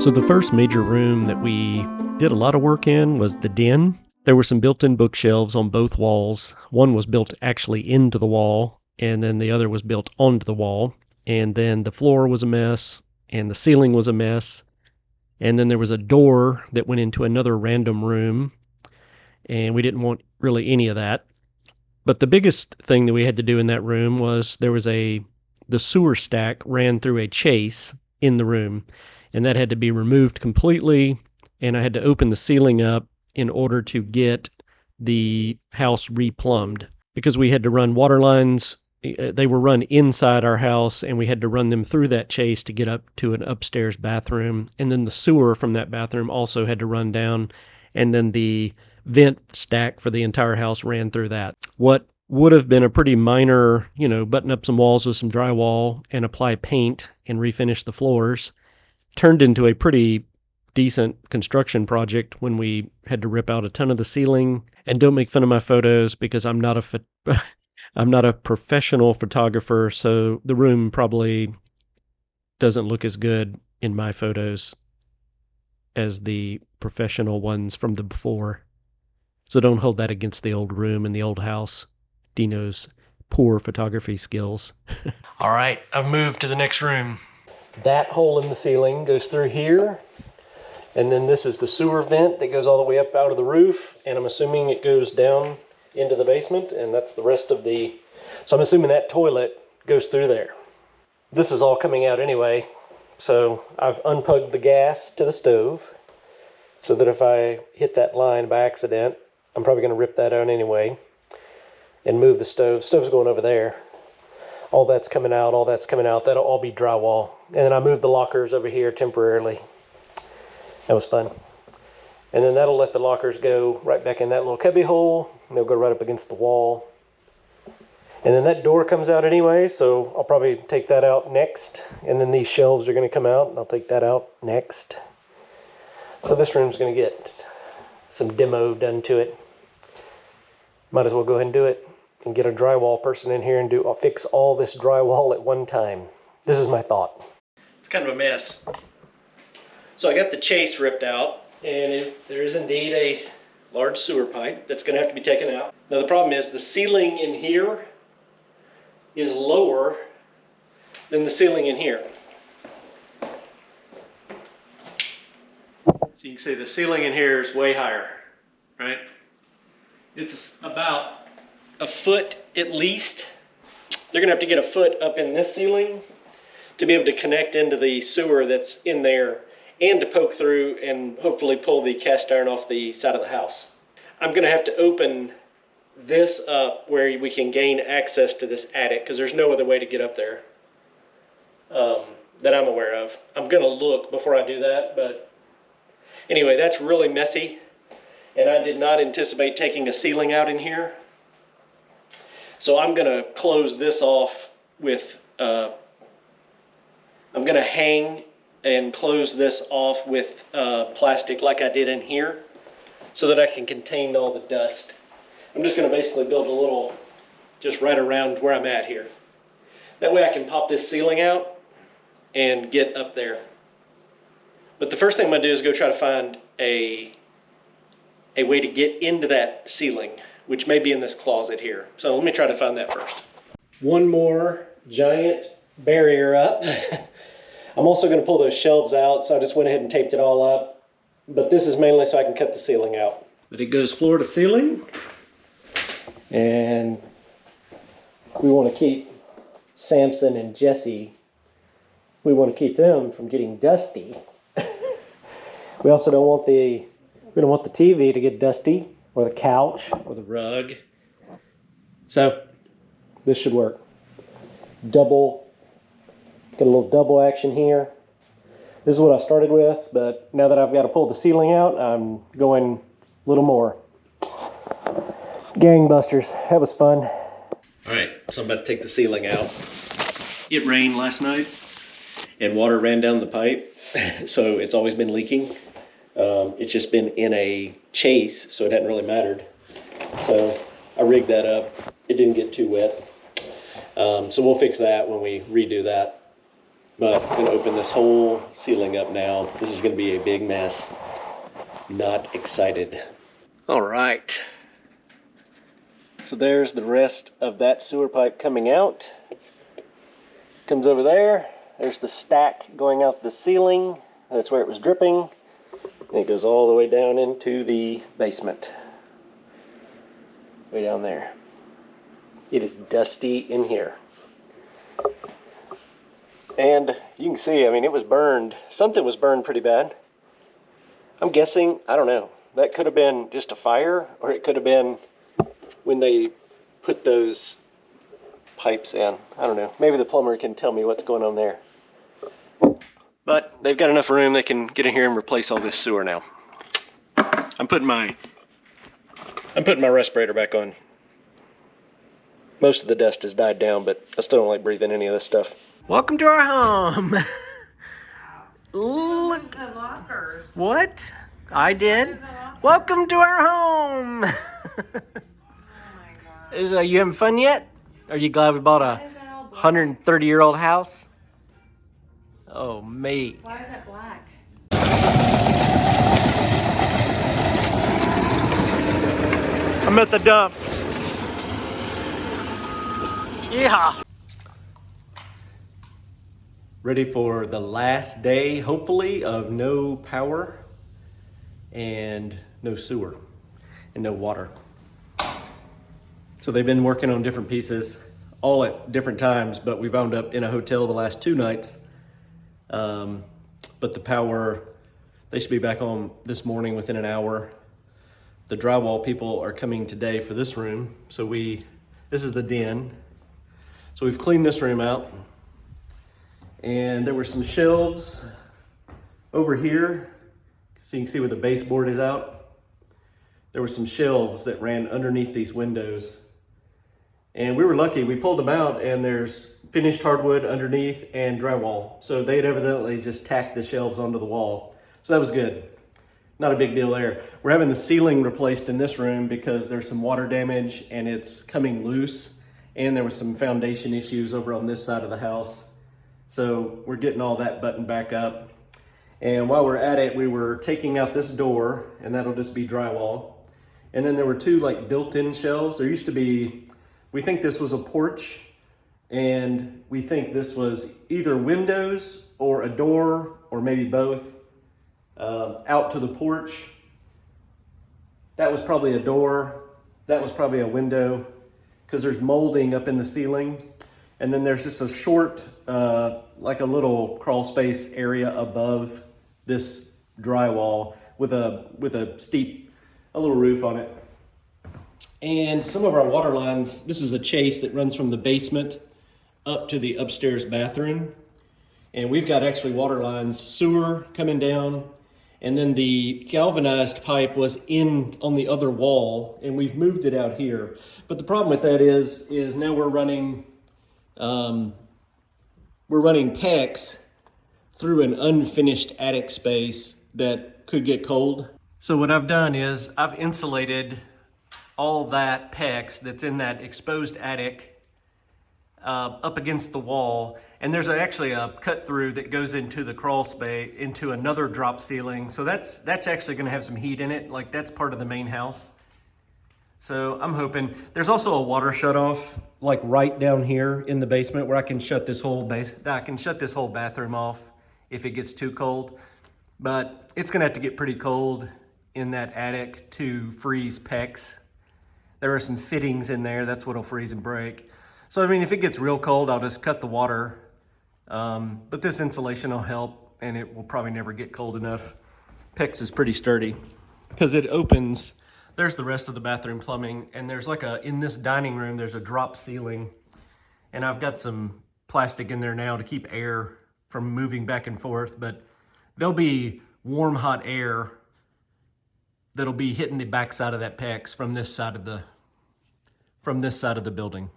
So the first major room that we did a lot of work in was the den. There were some built-in bookshelves on both walls. One was built actually into the wall, and then the other was built onto the wall. And then the floor was a mess, and the ceiling was a mess. And then there was a door that went into another random room, and we didn't want really any of that. But the biggest thing that we had to do in that room was the sewer stack ran through a chase in the room, and that had to be removed completely, and I had to open the ceiling up in order to get the house replumbed because we had to run water lines. They were run inside our house, and we had to run them through that chase to get up to an upstairs bathroom, and then the sewer from that bathroom also had to run down, and then the vent stack for the entire house ran through that. What would have been a pretty minor, button up some walls with some drywall and apply paint and refinish the floors, turned into a pretty decent construction project when we had to rip out a ton of the ceiling. And don't make fun of my photos because I'm not a professional photographer, so the room probably doesn't look as good in my photos as the professional ones from the before. So don't hold that against the old room and the old house. Dino's poor photography skills. All right, I've moved to the next room. That hole in the ceiling goes through here, and then this is the sewer vent that goes all the way up out of the roof, and I'm assuming it goes down into the basement, and that's the rest of the... So I'm assuming that toilet goes through there. This is all coming out anyway, so I've unplugged the gas to the stove, so that if I hit that line by accident, I'm probably going to rip that out anyway and move the stove. Stove's going over there. All that's coming out, all that's coming out. That'll all be drywall. And then I moved the lockers over here temporarily. That was fun. And then that'll let the lockers go right back in that little cubby hole. And they'll go right up against the wall. And then that door comes out anyway, so I'll probably take that out next. And then these shelves are going to come out, and I'll take that out next. So this room's going to get some demo done to it. Might as well go ahead and do it and get a drywall person in here and fix all this drywall at one time. This is my thought. It's kind of a mess. So I got the chase ripped out, and there is indeed a large sewer pipe that's going to have to be taken out. Now the problem is the ceiling in here is lower than the ceiling in here. So you can see the ceiling in here is way higher, right? It's about a foot at least. They're gonna have to get a foot up in this ceiling to be able to connect into the sewer that's in there and to poke through and hopefully pull the cast iron off the side of the house. I'm gonna have to open this up where we can gain access to this attic because there's no other way to get up there that I'm aware of. I'm gonna look before I do that, but anyway, that's really messy, and I did not anticipate taking a ceiling out in here. So I'm gonna close this off with, I'm gonna hang and close this off with plastic like I did in here so that I can contain all the dust. I'm just gonna basically build a little, just right around where I'm at here. That way I can pop this ceiling out and get up there. But the first thing I'm gonna do is go try to find a way to get into that ceiling, which may be in this closet here. So let me try to find that first. One more giant barrier up. I'm also gonna pull those shelves out, so I just went ahead and taped it all up. But this is mainly so I can cut the ceiling out. But it goes floor to ceiling. And we wanna keep Samson and Jesse, we wanna keep them from getting dusty. We also don't want the TV to get dusty, or the couch, or the rug. So this should work. Get a little double action here. This is what I started with, but now that I've got to pull the ceiling out, I'm going a little more. Gangbusters, that was fun. All right, so I'm about to take the ceiling out. It rained last night, and water ran down the pipe, so it's always been leaking. It's just been in a chase, so it hadn't really mattered. So I rigged that up. It didn't get too wet. So we'll fix that when we redo that. But I'm going to open this whole ceiling up now. This is going to be a big mess. Not excited. All right. So there's the rest of that sewer pipe coming out. Comes over there. There's the stack going out the ceiling. That's where it was dripping. And it goes all the way down into the basement. Way down there. It is dusty in here. And you can see, I mean, it was burned. Something was burned pretty bad. I'm guessing, I don't know. That could have been just a fire, or it could have been when they put those pipes in. I don't know. Maybe the plumber can tell me what's going on there. But they've got enough room they can get in here and replace all this sewer now. I'm putting my respirator back on. Most of the dust has died down, but I still don't like breathing any of this stuff. Welcome to our home. Look. The lockers. What? I did. Welcome to our home. Oh my God. Are you having fun yet? Are you glad we bought a 130-year-old house? Oh, mate. Why is it black? I'm at the dump. Yeah. Ready for the last day, hopefully, of no power and no sewer and no water. So they've been working on different pieces, all at different times, but we wound up in a hotel the last 2 nights. But the power, they should be back on this morning within an hour. The drywall people are coming today for this room. So this is the den. So we've cleaned this room out. And there were some shelves over here. So you can see where the baseboard is out. There were some shelves that ran underneath these windows. And we were lucky, we pulled them out and there's finished hardwood underneath and drywall. So they had evidently just tacked the shelves onto the wall. So that was good. Not a big deal there. We're having the ceiling replaced in this room because there's some water damage and it's coming loose. And there was some foundation issues over on this side of the house. So we're getting all that buttoned back up. And while we're at it, we were taking out this door and that'll just be drywall. And then there were 2 like built-in shelves. There used to be, we think this was a porch and we think this was either windows or a door or maybe both out to the porch. That was probably a door. That was probably a window because there's molding up in the ceiling. And then there's just a short, like a little crawl space area above this drywall with a steep, a little roof on it. And some of our water lines, this is a chase that runs from the basement up to the upstairs bathroom. And we've got actually water lines, sewer coming down, and then the galvanized pipe was in on the other wall, and we've moved it out here. But the problem with that is now we're running PEX through an unfinished attic space that could get cold. So what I've done is I've insulated all that PEX that's in that exposed attic up against the wall, and there's actually a cut through that goes into the crawl space into another drop ceiling. So that's actually going to have some heat in it, like that's part of the main house. So I'm hoping there's also a water shutoff like right down here in the basement where I can shut this whole bathroom off if it gets too cold. But it's gonna have to get pretty cold in that attic to freeze PEX. There are some fittings in there, that's what'll freeze and break. So I mean, if it gets real cold, I'll just cut the water. But this insulation will help, and it will probably never get cold enough. PEX is pretty sturdy because it opens. There's the rest of the bathroom plumbing, and there's like in this dining room, there's a drop ceiling. And I've got some plastic in there now to keep air from moving back and forth, but there'll be warm, hot air that'll be hitting the backside of that PEX from this side of the building.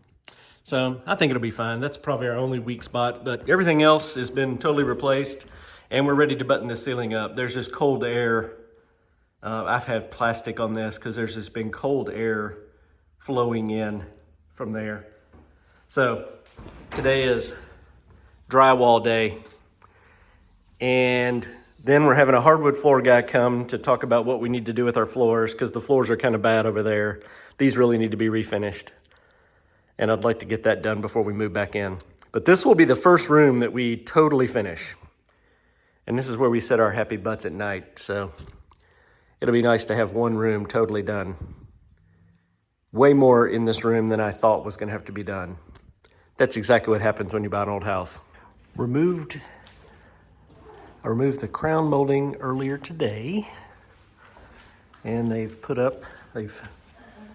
So I think it'll be fine. That's probably our only weak spot, but everything else has been totally replaced, and we're ready to button the ceiling up. There's just cold air. I've had plastic on this because there's just been cold air flowing in from there. So today is drywall day. And then we're having a hardwood floor guy come to talk about what we need to do with our floors, because the floors are kind of bad over there. These really need to be refinished. And I'd like to get that done before we move back in. But this will be the first room that we totally finish. And this is where we set our happy butts at night. So it'll be nice to have one room totally done. Way more in this room than I thought was gonna have to be done. That's exactly what happens when you buy an old house. I removed the crown molding earlier today. And they've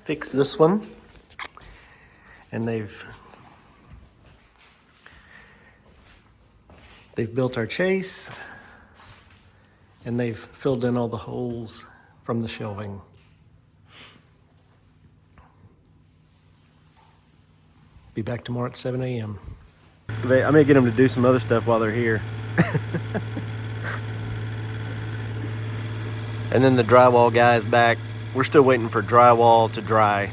fixed this one. And they've built our chase. And they've filled in all the holes from the shelving. Be back tomorrow at 7 a.m. I may get them to do some other stuff while they're here. And then the drywall guy is back. We're still waiting for drywall to dry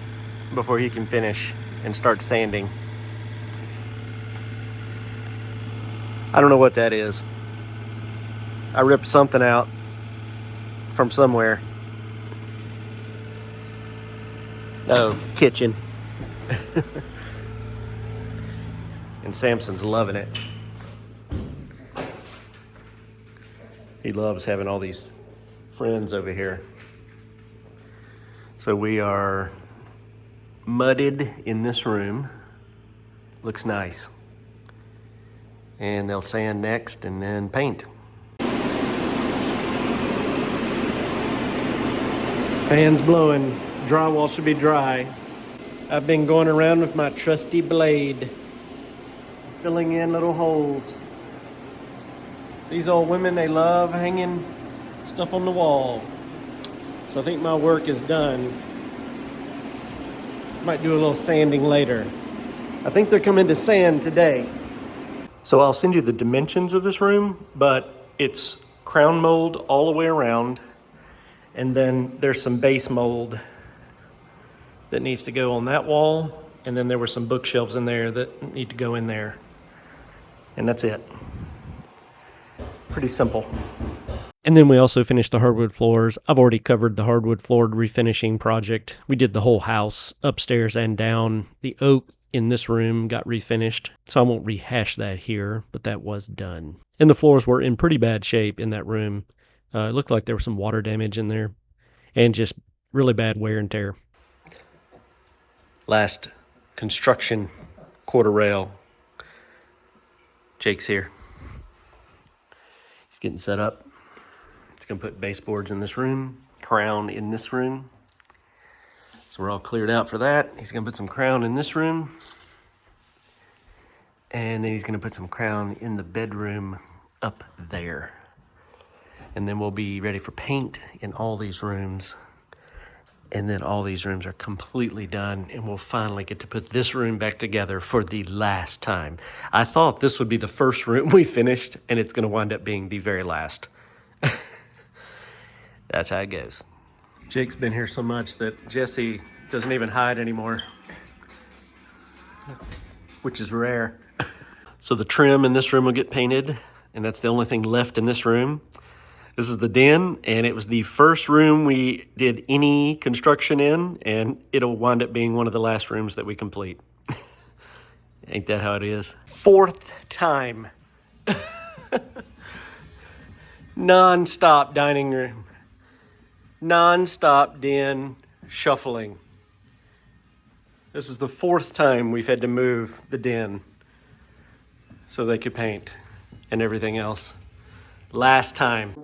before he can finish and start sanding. I don't know what that is. I ripped something out from somewhere. Oh, kitchen. And Samson's loving it. He loves having all these friends over here. So we are mudded in this room. Looks nice. And they'll sand next and then paint. Fans blowing. Drywall should be dry. I've been going around with my trusty blade, filling in little holes. These old women, they love hanging stuff on the wall. So I think my work is done. Might do a little sanding later. I think they're coming to sand today. So I'll send you the dimensions of this room, but it's crown mold all the way around. And then there's some base mold that needs to go on that wall. And then there were some bookshelves in there that need to go in there. And that's it. Pretty simple. And then we also finished the hardwood floors. I've already covered the hardwood floor refinishing project. We did the whole house, upstairs and down. The oak in this room got refinished, so I won't rehash that here, but that was done. And the floors were in pretty bad shape in that room. It looked like there was some water damage in there and just really bad wear and tear. Last construction quarter rail. Jake's here. He's getting set up. He's gonna put baseboards in this room, crown in this room. So we're all cleared out for that. He's gonna put some crown in this room. And then he's gonna put some crown in the bedroom up there. And then we'll be ready for paint in all these rooms. And then all these rooms are completely done, and we'll finally get to put this room back together for the last time. I thought this would be the first room we finished, and it's gonna wind up being the very last. That's how it goes. Jake's been here so much that Jesse doesn't even hide anymore, which is rare. So the trim in this room will get painted, and that's the only thing left in this room. This is the den, and it was the first room we did any construction in, and it'll wind up being one of the last rooms that we complete. Ain't that how it is? Fourth time. Non-stop dining room. Non-stop den shuffling. This is the fourth time we've had to move the den so they could paint and everything else. Last time.